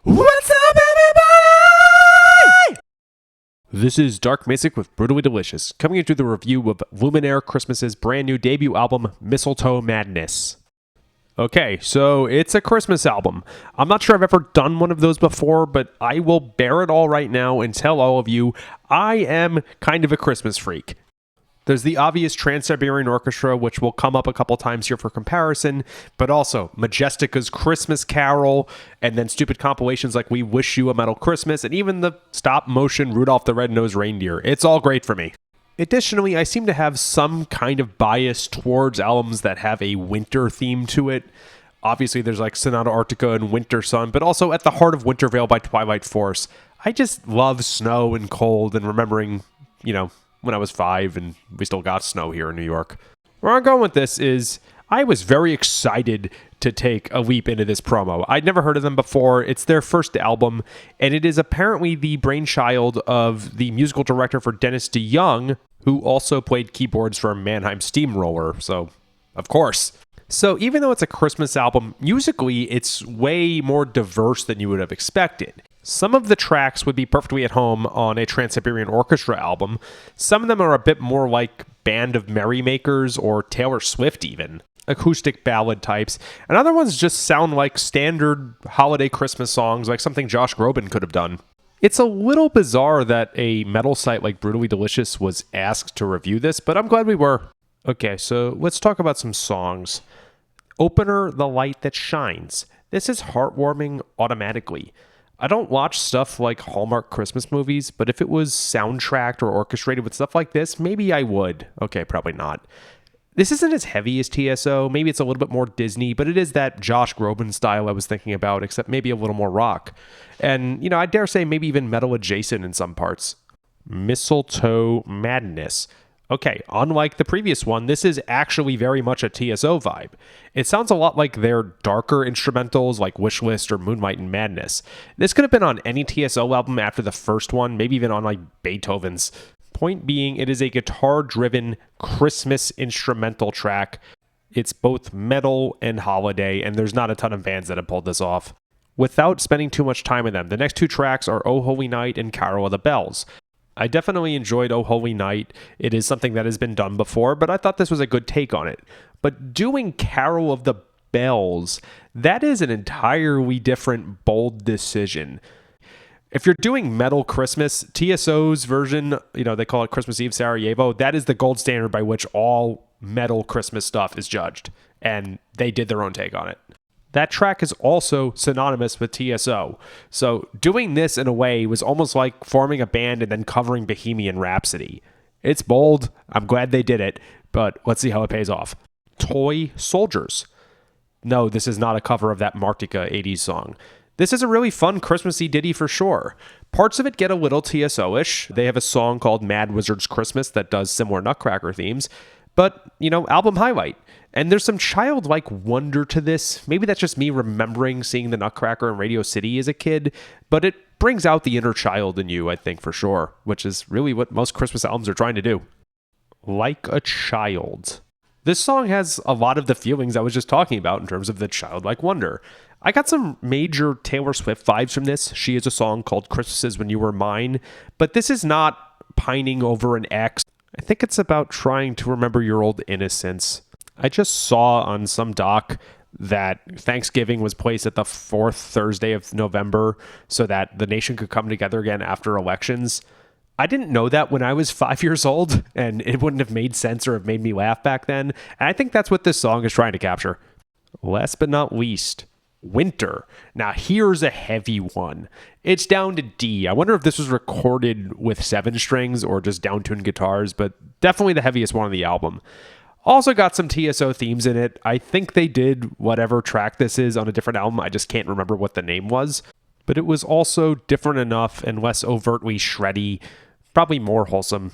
What's up, everybody? This is Dark Music with Brutally Delicious, coming into the review of Luminare Christmas's brand new debut album, Mistletoe Madness. Okay, so it's a Christmas album. I'm not sure I've ever done one of those before, but I will bear it all right now and tell all of you I am kind of a Christmas freak. There's the obvious Trans-Siberian Orchestra, which will come up a couple times here for comparison, but also Majestica's Christmas Carol, and then stupid compilations like We Wish You a Metal Christmas, and even the stop-motion Rudolph the Red-Nosed Reindeer. It's all great for me. Additionally, I seem to have some kind of bias towards albums that have a winter theme to it. Obviously, there's like Sonata Arctica and Winter Sun, but also At the Heart of Winter Veil by Twilight Force. I just love snow and cold and remembering, when I was 5 and we still got snow here in New York. Where I'm going with this is I was very excited to take a leap into this promo. I'd never heard of them before. It's their first album, and it is apparently the brainchild of the musical director for Dennis DeYoung, who also played keyboards for Mannheim Steamroller, so of course. So even though it's a Christmas album, musically it's way more diverse than you would have expected. Some of the tracks would be perfectly at home on a Trans-Siberian Orchestra album. Some of them are a bit more like Band of Merrymakers or Taylor Swift even, acoustic ballad types. And other ones just sound like standard holiday Christmas songs, like something Josh Groban could have done. It's a little bizarre that a metal site like Brutally Delicious was asked to review this, but I'm glad we were. Okay, so let's talk about some songs. Opener, The Light That Shines. This is heartwarming automatically. I don't watch stuff like Hallmark Christmas movies, but if it was soundtracked or orchestrated with stuff like this, maybe I would. Okay, probably not. This isn't as heavy as TSO. Maybe it's a little bit more Disney, but it is that Josh Groban style I was thinking about, except maybe a little more rock. And, I dare say maybe even metal adjacent in some parts. Mistletoe Madness. Okay, unlike the previous one, this is actually very much a TSO vibe. It sounds a lot like their darker instrumentals like Wishlist or Moonlight and Madness. This could have been on any TSO album after the first one, maybe even on like Beethoven's. Point being, it is a guitar-driven Christmas instrumental track. It's both metal and holiday, and there's not a ton of bands that have pulled this off. Without spending too much time in them, the next two tracks are Oh Holy Night and Carol of the Bells. I definitely enjoyed Oh Holy Night. It is something that has been done before, but I thought this was a good take on it. But doing Carol of the Bells, that is an entirely different, bold decision. If you're doing metal Christmas, TSO's version, they call it Christmas Eve Sarajevo, that is the gold standard by which all metal Christmas stuff is judged. And they did their own take on it. That track is also synonymous with TSO. So doing this in a way was almost like forming a band and then covering Bohemian Rhapsody. It's bold. I'm glad they did it, but let's see how it pays off. Toy Soldiers. No, this is not a cover of that Martika 80s song. This is a really fun Christmassy ditty for sure. Parts of it get a little TSO-ish. They have a song called Mad Wizard's Christmas that does similar Nutcracker themes. But, album highlight. And there's some childlike wonder to this. Maybe that's just me remembering seeing the Nutcracker in Radio City as a kid, but it brings out the inner child in you, I think, for sure, which is really what most Christmas albums are trying to do. Like a Child. This song has a lot of the feelings I was just talking about in terms of the childlike wonder. I got some major Taylor Swift vibes from this. She has a song called Christmases When You Were Mine, but this is not pining over an ex. I think it's about trying to remember your old innocence. I just saw on some doc that Thanksgiving was placed at the fourth Thursday of November so that the nation could come together again after elections. I didn't know that when I was 5 years old, and it wouldn't have made sense or have made me laugh back then. And I think that's what this song is trying to capture. Last but not least, Winter. Now here's a heavy one. It's down to D. I wonder if this was recorded with 7 strings or just down-tuned guitars, but definitely the heaviest one on the album. Also got some TSO themes in it. I think they did whatever track this is on a different album. I just can't remember what the name was. But it was also different enough and less overtly shreddy, probably more wholesome.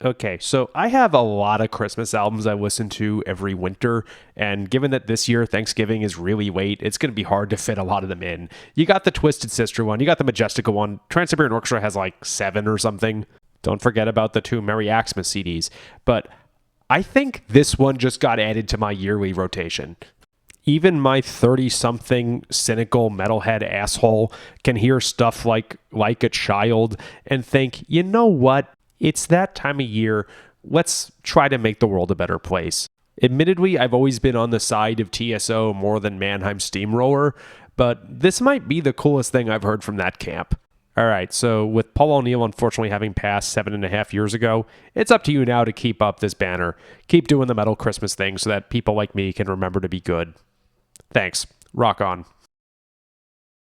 Okay, so I have a lot of Christmas albums I listen to every winter, and given that this year Thanksgiving is really late, it's going to be hard to fit a lot of them in. You got the Twisted Sister one, you got the Majestica one, Trans-Siberian Orchestra has like 7 or something. Don't forget about the 2 Merry Xmas CDs. But I think this one just got added to my yearly rotation. even my 30-something cynical metalhead asshole can hear stuff like a child and think, you know what? It's that time of year. Let's try to make the world a better place. Admittedly, I've always been on the side of TSO more than Mannheim Steamroller, but this might be the coolest thing I've heard from that camp. All right, so with Paul O'Neill unfortunately having passed 7.5 years ago, it's up to you now to keep up this banner. Keep doing the metal Christmas thing so that people like me can remember to be good. Thanks. Rock on.